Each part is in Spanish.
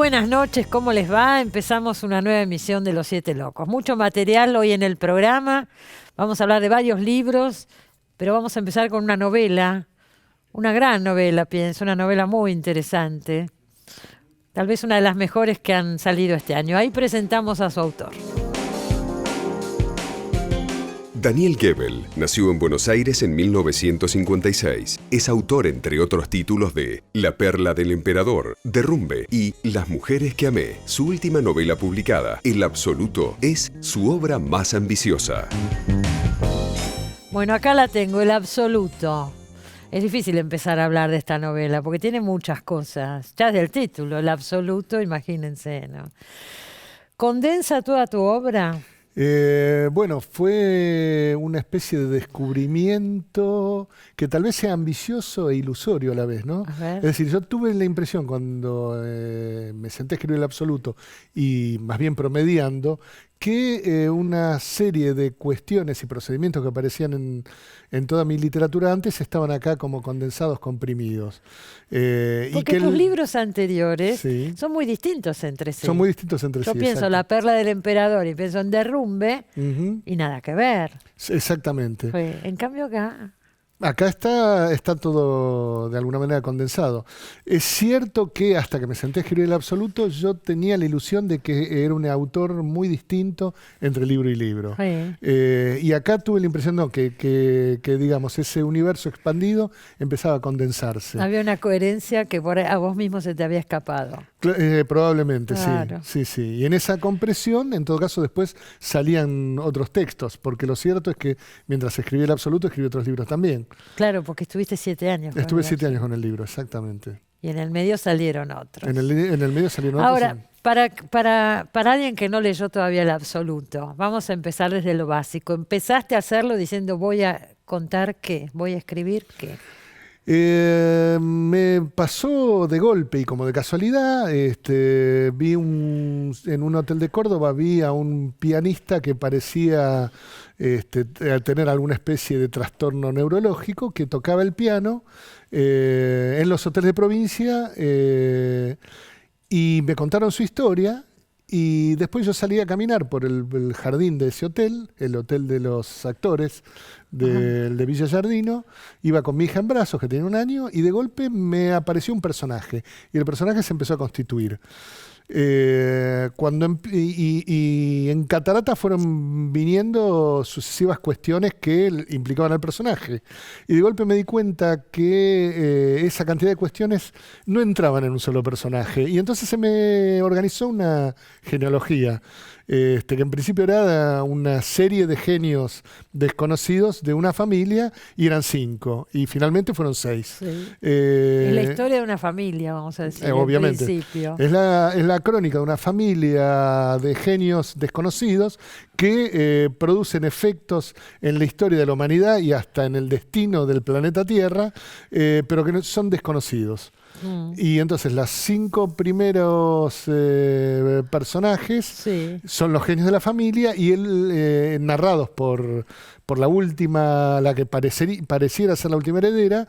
buenas noches, ¿cómo les va? Empezamos una nueva emisión de Los Siete Locos. Mucho material hoy en el programa. Vamos a hablar de varios libros, pero vamos a empezar con una novela, una gran novela, pienso, una novela muy interesante. Tal vez una de las mejores que han salido este año. Ahí presentamos a su autor. Daniel Goebel nació en Buenos Aires en 1956. Es autor, entre otros títulos, de La perla del emperador, Derrumbe y Las mujeres que amé. Su última novela publicada, El absoluto, es su obra más ambiciosa. Bueno, acá la tengo, El absoluto. Es difícil empezar a hablar de esta novela porque tiene muchas cosas. Ya desde el título, El absoluto, imagínense, ¿no? ¿Condensa toda tu obra? Bueno, fue una especie de descubrimiento que tal vez sea ambicioso e ilusorio a la vez, ¿no? A ver. Es decir, yo tuve la impresión cuando me senté a escribir El absoluto y más bien promediando, que una serie de cuestiones y procedimientos que aparecían en toda mi literatura antes estaban acá como condensados, comprimidos. Porque tus libros anteriores Sí. son muy distintos entre sí. Son muy distintos entre Yo sí. pienso exacto. La perla del emperador y pienso en Derrumbe Ujú. y nada que ver. Exactamente. En cambio acá... Acá está todo de alguna manera condensado. Es cierto que hasta que me senté a escribir El absoluto, yo tenía la ilusión de que era un autor muy distinto entre libro y libro. Sí. Y acá tuve la impresión que, digamos, ese universo expandido empezaba a condensarse. Había una coherencia que a vos mismo se te había escapado. Probablemente, Claro. sí. Y en esa compresión, en todo caso, después salían otros textos, porque lo cierto es que mientras escribí El absoluto, escribí otros libros también. Claro, porque estuviste 7 años. con Estuve el 7 años absoluto. con el libro, exactamente. Y en el medio salieron otros. En el medio salieron otros. Ahora, para alguien que no leyó todavía El absoluto, vamos a empezar desde lo básico. Empezaste a hacerlo diciendo voy a contar qué, voy a escribir qué. Me pasó de golpe y como de casualidad, en un hotel de Córdoba vi a un pianista que parecía tener alguna especie de trastorno neurológico, que tocaba el piano en los hoteles de provincia, y me contaron su historia. Y después yo salí a caminar por el jardín de ese hotel, el hotel de los actores de Villa Giardino. Iba con mi hija en brazos, que tenía 1 año, y de golpe me apareció un personaje. Y el personaje se empezó a constituir. Y en Catarata fueron viniendo sucesivas cuestiones que implicaban al personaje. Y de golpe me di cuenta que esa cantidad de cuestiones no entraban en un solo personaje. Y entonces se me organizó una genealogía, que en principio era una serie de genios desconocidos de una familia, y eran 5. Y finalmente fueron 6. Sí. Es la historia de una familia, vamos a decir, obviamente. en principio. Es la crónica de una familia de genios desconocidos que producen efectos en la historia de la humanidad y hasta en el destino del planeta Tierra, pero que son desconocidos. Y entonces los 5 primeros personajes Sí. son los genios de la familia, y él, narrados por la última, la que pareciera ser la última heredera,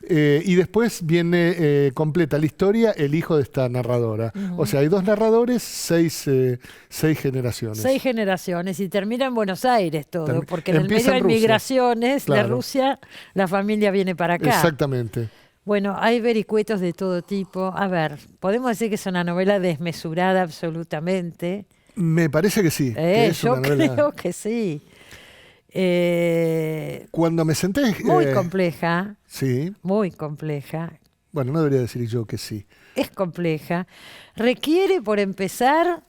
y después viene completa la historia el hijo de esta narradora. O sea, hay 2 narradores, 6 generaciones. 6 generaciones y termina en Buenos Aires todo, porque en el Empieza medio hay en Rusia. migraciones de Claro. Rusia, la familia viene para acá. Exactamente. Bueno, hay vericuetos de todo tipo. A ver, podemos decir que es una novela desmesurada absolutamente. Me parece que sí. Que es Yo una novela. creo que sí. Cuando me senté... Muy compleja, Sí. muy compleja. Bueno, no debería decir yo que sí. Es compleja. Requiere, por empezar,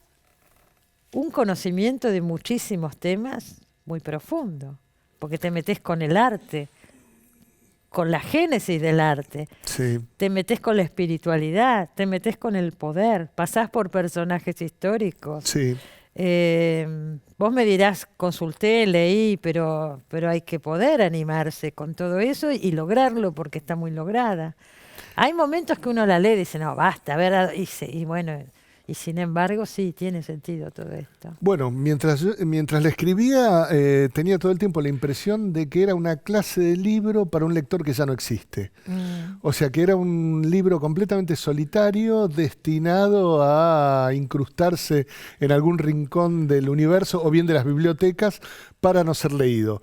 un conocimiento de muchísimos temas muy profundo, porque te metes con el arte, con la génesis del arte, Sí. te metes con la espiritualidad, te metes con el poder, pasás por personajes históricos. Sí. Vos me dirás, consulté, leí, pero hay que poder animarse con todo eso y lograrlo porque está muy lograda. Hay momentos que uno la lee y dice, no, basta, a ver, y bueno, Y sin embargo, sí, tiene sentido todo esto. Bueno, mientras le escribía, tenía todo el tiempo la impresión de que era una clase de libro para un lector que ya no existe. O sea, que era un libro completamente solitario, destinado a incrustarse en algún rincón del universo o bien de las bibliotecas para no ser leído.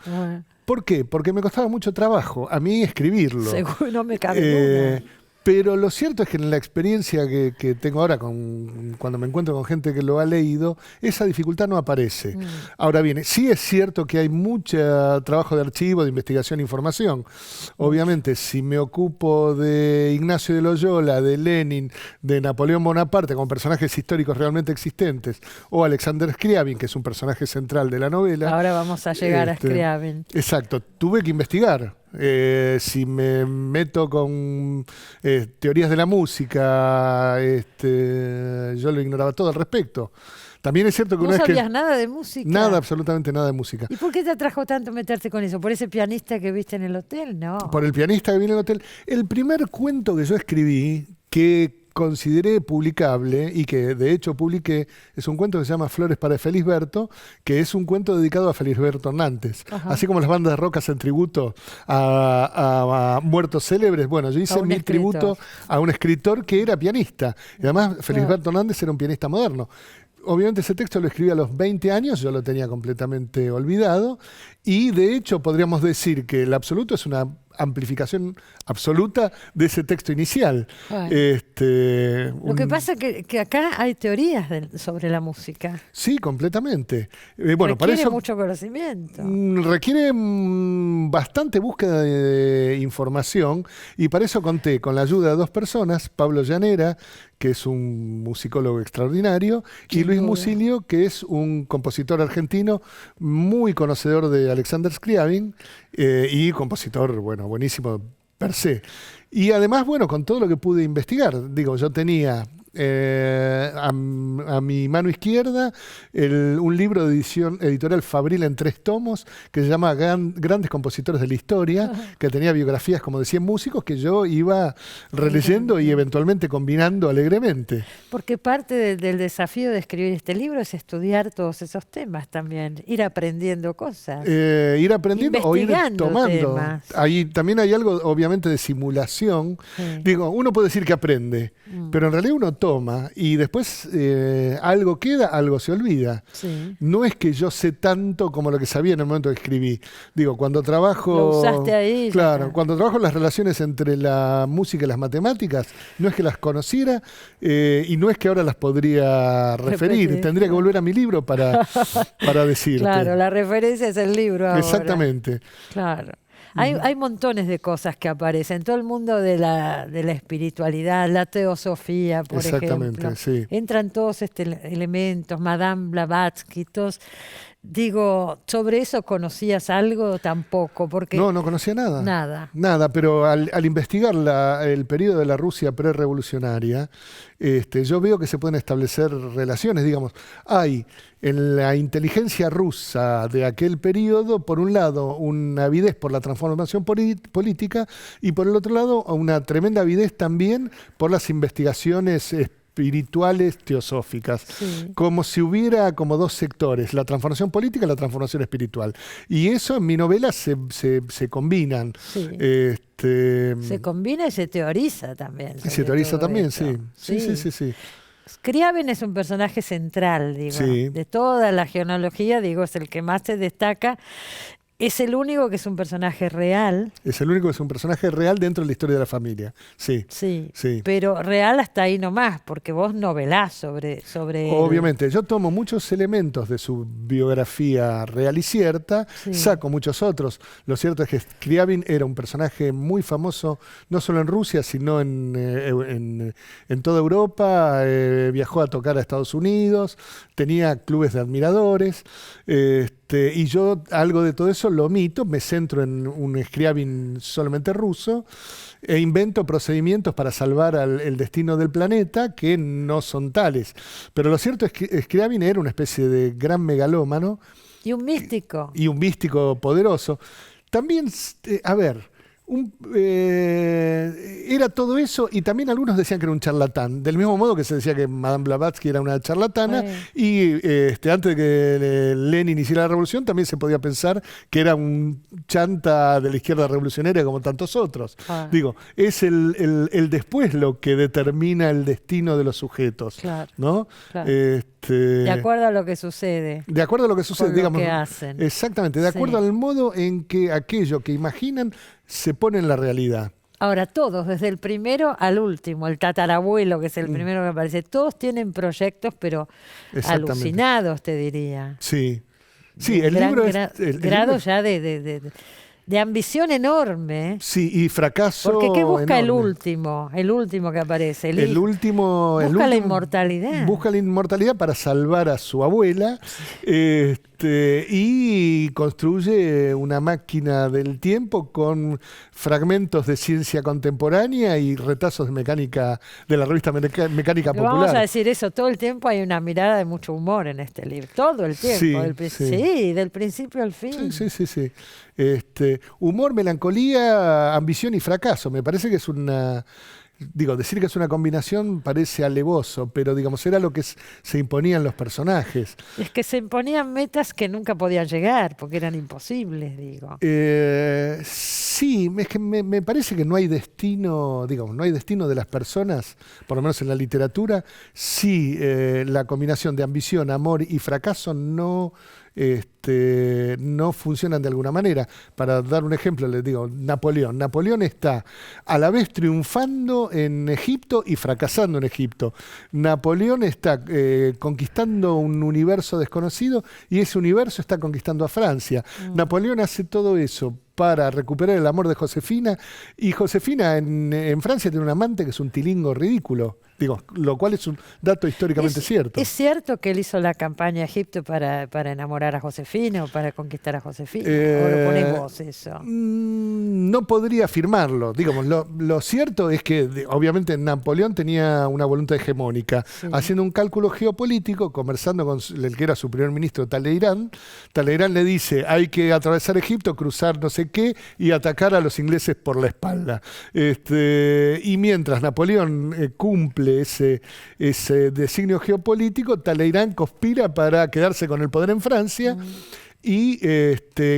¿Por qué? Porque me costaba mucho trabajo a mí escribirlo. Seguro, no me cabe duda. Pero lo cierto es que en la experiencia que tengo ahora, cuando me encuentro con gente que lo ha leído, esa dificultad no aparece. Ahora bien, sí es cierto que hay mucho trabajo de archivo, de investigación e información. Obviamente, si me ocupo de Ignacio de Loyola, de Lenin, de Napoleón Bonaparte, como personajes históricos realmente existentes, o Alexander Scriabin, que es un personaje central de la novela. Ahora vamos a llegar a Scriabin. Exacto, tuve que investigar. Si me meto con teorías de la música, yo lo ignoraba todo al respecto. También es cierto que ¿No sabías nada de música? Nada, absolutamente nada de música. ¿Y por qué te atrajo tanto meterte con eso? ¿Por ese pianista que viste en el hotel? No. Por el pianista que vi en el hotel. El primer cuento que yo escribí, que consideré publicable y que de hecho publiqué, es un cuento que se llama Flores para Felisberto, que es un cuento dedicado a Felisberto Hernández. Así como las bandas de rock hacen tributo a muertos célebres, bueno, yo hice mi tributo a un escritor que era pianista. Y además Felisberto Hernández era un pianista moderno. Obviamente ese texto lo escribí a los 20 años, yo lo tenía completamente olvidado, y de hecho podríamos decir que el absoluto es una amplificación absoluta de ese texto inicial. Lo que pasa es que acá hay teorías sobre la música. Sí, completamente. Requiere mucho conocimiento. Requiere bastante búsqueda de información, y para eso conté con la ayuda de dos personas, Pablo Llanera, que es un musicólogo extraordinario, y Luis Musilio, que es un compositor argentino muy conocedor de Alexander Scriabin y compositor, bueno, buenísimo per se. Y además, bueno, con todo lo que pude investigar, digo, yo tenía a mi mano izquierda un libro de editorial Fabril en 3 tomos que se llama Grandes Compositores de la Historia, que tenía biografías como de 100 músicos que yo iba releyendo y eventualmente combinando alegremente. Porque parte del desafío de escribir este libro es estudiar todos esos temas también, ir aprendiendo cosas. Ir aprendiendo o ir tomando. Temas. Ahí también hay algo, obviamente, de simulación. Digo, uno puede decir que aprende, pero en realidad uno toma y después algo queda, algo se olvida. No es que yo sé tanto como lo que sabía en el momento que escribí. Digo, cuando trabajo... Lo usaste ahí. Claro, cuando trabajo las relaciones entre la música y las matemáticas, no es que las conociera y no es que ahora las podría referir. Tendría que volver a mi libro para decirte. Claro, la referencia es el libro ahora. Exactamente. Claro. Hay montones de cosas que aparecen. Todo el mundo de la espiritualidad, la teosofía, por ejemplo. Sí. Entran todos elementos, Madame Blavatsky, todos. Digo, ¿sobre eso conocías algo? Tampoco, porque... No conocía nada. Nada, pero al investigar el periodo de la Rusia prerevolucionaria, yo veo que se pueden establecer relaciones, digamos. Hay en la inteligencia rusa de aquel periodo, por un lado, una avidez por la transformación política y por el otro lado, una tremenda avidez también por las investigaciones espirituales teosóficas, como si hubiera como dos sectores, la transformación política y la transformación espiritual. Y eso en mi novela se combinan. Se combina y se teoriza también. Se teoriza también, sí. Scriabin es un personaje central, digo, de toda la genealogía, digo, es el que más se destaca. Es el único que es un personaje real. Es el único que es un personaje real dentro de la historia de la familia. Sí. Pero real hasta ahí nomás, porque vos novelás sobre él. Obviamente, yo tomo muchos elementos de su biografía real y cierta, saco muchos otros. Lo cierto es que Scriabin era un personaje muy famoso, no solo en Rusia, sino en toda Europa. Viajó a tocar a Estados Unidos, tenía clubes de admiradores. Y yo algo de todo eso lo omito, me centro en un Scriabin solamente ruso e invento procedimientos para salvar el destino del planeta que no son tales. Pero lo cierto es que Scriabin era una especie de gran megalómano. Y un místico. Y un místico poderoso. También, Era todo eso, y también algunos decían que era un charlatán, del mismo modo que se decía que Madame Blavatsky era una charlatana, y antes de que Lenin hiciera la revolución también se podía pensar que era un chanta de la izquierda revolucionaria como tantos otros. Digo, es el después lo que determina el destino de los sujetos, claro, ¿no? Claro. De acuerdo a lo que sucede. De acuerdo a lo que sucede, digamos. Lo que hacen. Exactamente, de acuerdo al modo en que aquello que imaginan se pone en la realidad. Ahora, todos, desde el primero al último, el tatarabuelo, que es el primero que aparece, todos tienen proyectos, pero alucinados, te diría. Sí. Sí, el libro es... grado ya de ambición enorme. Sí, y fracaso. Porque ¿qué busca enorme. el último que aparece? El último. Busca la inmortalidad. Busca la inmortalidad para salvar a su abuela. Y construye una máquina del tiempo con fragmentos de ciencia contemporánea y retazos de mecánica de la revista Mecánica Popular. Vamos a decir eso, todo el tiempo hay una mirada de mucho humor en este libro, todo el tiempo, del principio al fin. Sí. Humor, melancolía, ambición y fracaso. Me parece que es una... decir que es una combinación parece alevoso, pero digamos, era lo que se imponían los personajes. Es que se imponían metas que nunca podían llegar, porque eran imposibles, digo. Sí, es que me parece que no hay destino, no hay destino de las personas, por lo menos en la literatura, si la combinación de ambición, amor y fracaso no funcionan de alguna manera. Para dar un ejemplo, les digo, Napoleón. Napoleón está a la vez triunfando en Egipto y fracasando en Egipto. Napoleón está conquistando un universo desconocido y ese universo está conquistando a Francia. Napoleón hace todo eso para recuperar el amor de Josefina, y Josefina en Francia tiene un amante que es un tilingo ridículo, lo cual es un dato históricamente cierto. ¿Es cierto que él hizo la campaña a Egipto para enamorar a Josefina o para conquistar a Josefina? ¿O lo ponés vos eso? No podría afirmarlo. Lo cierto es que obviamente Napoleón tenía una voluntad hegemónica. Sí. Haciendo un cálculo geopolítico, conversando con el que era su primer ministro, Talleyrand le dice: hay que atravesar Egipto, cruzar no sé qué y atacar a los ingleses por la espalda. Y mientras Napoleón cumple ese designio geopolítico, Talleyrand conspira para quedarse con el poder en Francia. Y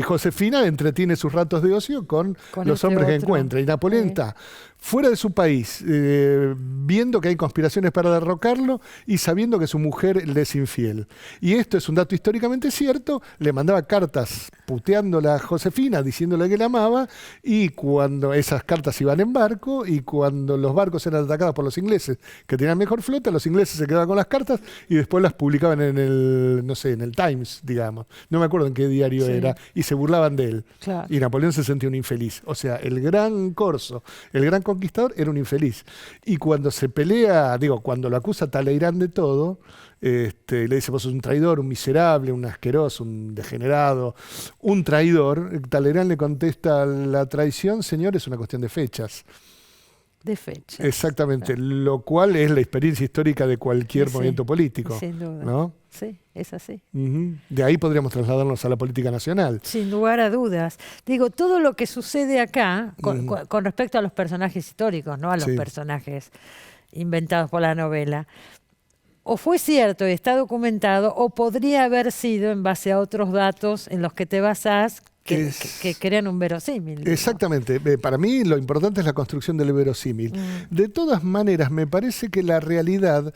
Josefina entretiene sus ratos de ocio con los hombres que encuentra. Y Napoleón está fuera de su país, viendo que hay conspiraciones para derrocarlo y sabiendo que su mujer le es infiel. Y esto es un dato históricamente cierto. Le mandaba cartas puteándola a Josefina, diciéndole que la amaba, y cuando esas cartas iban en barco, y cuando los barcos eran atacados por los ingleses, que tenían mejor flota, los ingleses se quedaban con las cartas y después las publicaban en el Times, digamos. No me acuerdo en qué diario era, y se burlaban de él. Claro. Y Napoleón se sentía un infeliz. O sea, el gran corso, el gran conquistador era un infeliz. Y cuando se pelea, cuando lo acusa Talleyrand de todo, le dice: vos sos un traidor, un miserable, un asqueroso, un degenerado, un traidor. Talleyrand le contesta: la traición, señor, es una cuestión de fechas. De fechas. Exactamente, claro. Lo cual es la experiencia histórica de cualquier movimiento político. Sin duda. ¿No? Sí, es así. De ahí podríamos trasladarnos a la política nacional. Sin lugar a dudas. Todo lo que sucede acá con respecto a los personajes históricos, no a los personajes inventados por la novela, o fue cierto y está documentado, o podría haber sido en base a otros datos en los que te basás que crean un verosímil. Exactamente. Para mí lo importante es la construcción del verosímil. De todas maneras, me parece que la realidad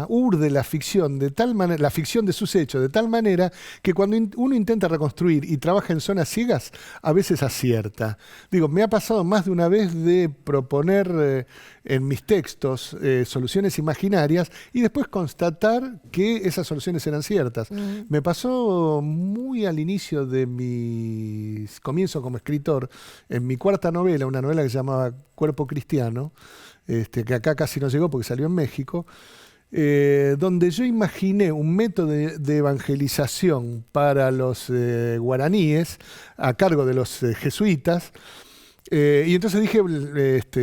urde la ficción de tal manera, la ficción de sus hechos, de tal manera que cuando uno intenta reconstruir y trabaja en zonas ciegas, a veces acierta. Me ha pasado más de una vez de proponer en mis textos soluciones imaginarias y después constatar que esas soluciones eran ciertas. Me pasó muy al inicio de mi comienzo como escritor, en mi cuarta novela, una novela que se llamaba Cuerpo Cristiano, que acá casi no llegó porque salió en México, donde yo imaginé un método de evangelización para los guaraníes a cargo de los jesuitas, Y entonces dije,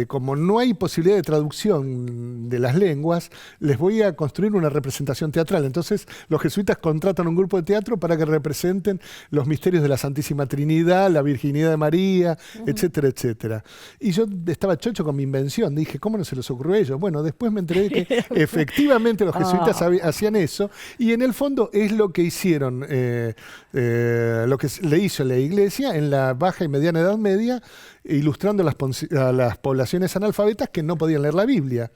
como no hay posibilidad de traducción de las lenguas, les voy a construir una representación teatral. Entonces los jesuitas contratan un grupo de teatro para que representen los misterios de la Santísima Trinidad, la Virginidad de María, etcétera, etcétera. Y yo estaba chocho con mi invención. Dije, ¿cómo no se les ocurrió a ellos? Bueno, después me enteré de que efectivamente los jesuitas hacían eso. Y en el fondo es lo que hicieron, lo que le hizo la Iglesia en la Baja y Mediana Edad Media, ilustrando a las poblaciones analfabetas que no podían leer la Biblia.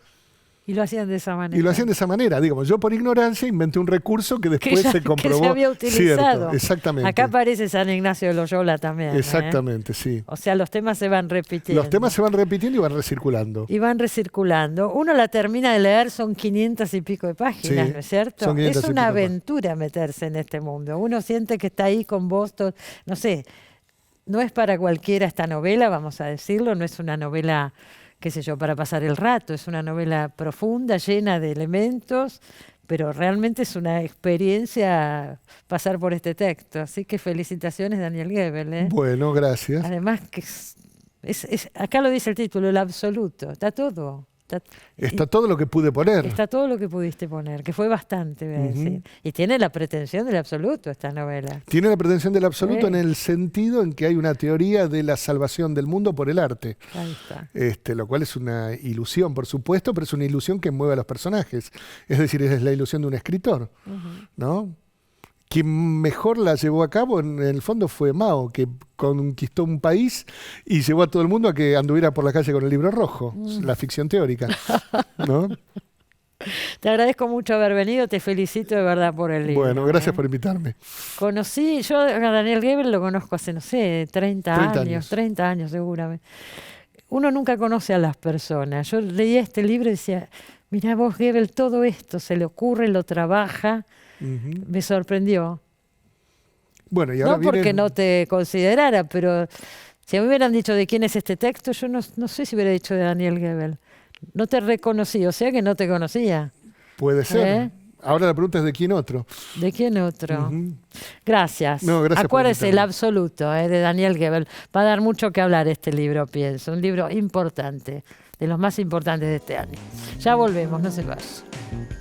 Y lo hacían de esa manera. Y lo hacían de esa manera. Digamos, yo por ignorancia inventé un recurso que después se comprobó. Que se había utilizado. Cierto, exactamente. Acá aparece San Ignacio de Loyola también. Exactamente, sí. O sea, los temas se van repitiendo. Los temas se van repitiendo y van recirculando. Y van recirculando. Uno la termina de leer, son 500 y pico de páginas, Sí, ¿no es cierto? son 500 Es y una pico aventura meterse en este mundo. Uno siente que está ahí con vos, no sé. No es para cualquiera esta novela, vamos a decirlo, no es una novela, qué sé yo, para pasar el rato, es una novela profunda, llena de elementos, pero realmente es una experiencia pasar por este texto. Así que felicitaciones, Daniel Goebel, ¿eh? Bueno, gracias. Además, que acá lo dice el título, el absoluto, está todo. Está todo lo que pude poner. Está todo lo que pudiste poner, que fue bastante, voy a decir. Y tiene la pretensión del absoluto esta novela. Tiene la pretensión del absoluto Sí. en el sentido en que hay una teoría de la salvación del mundo por el arte. Ahí está. Lo cual es una ilusión, por supuesto, pero es una ilusión que mueve a los personajes. Es decir, es la ilusión de un escritor, ¿no? Quien mejor la llevó a cabo, en el fondo, fue Mao, que conquistó un país y llevó a todo el mundo a que anduviera por la calle con el libro rojo, la ficción teórica, ¿no? Te agradezco mucho haber venido, te felicito de verdad por el libro. Bueno, gracias por invitarme. Yo a Daniel Goebel lo conozco hace, no sé, 30 años. 30 años seguramente. Uno nunca conoce a las personas. Yo leía este libro y decía, mirá vos, Goebel, todo esto se le ocurre, lo trabaja. Me sorprendió. Bueno, y ahora No porque vienen... no te considerara, pero si me hubieran dicho de quién es este texto, yo no sé si hubiera dicho de Daniel Goebel. No te reconocí, o sea que no te conocía. Puede ser. ¿Eh? Ahora la pregunta es ¿de quién otro? ¿De quién otro? Gracias. No, gracias por Acuérdese, El invitarme. absoluto, de Daniel Goebel. Va a dar mucho que hablar este libro, pienso. Un libro importante, de los más importantes de este año. Ya volvemos, no se vayan.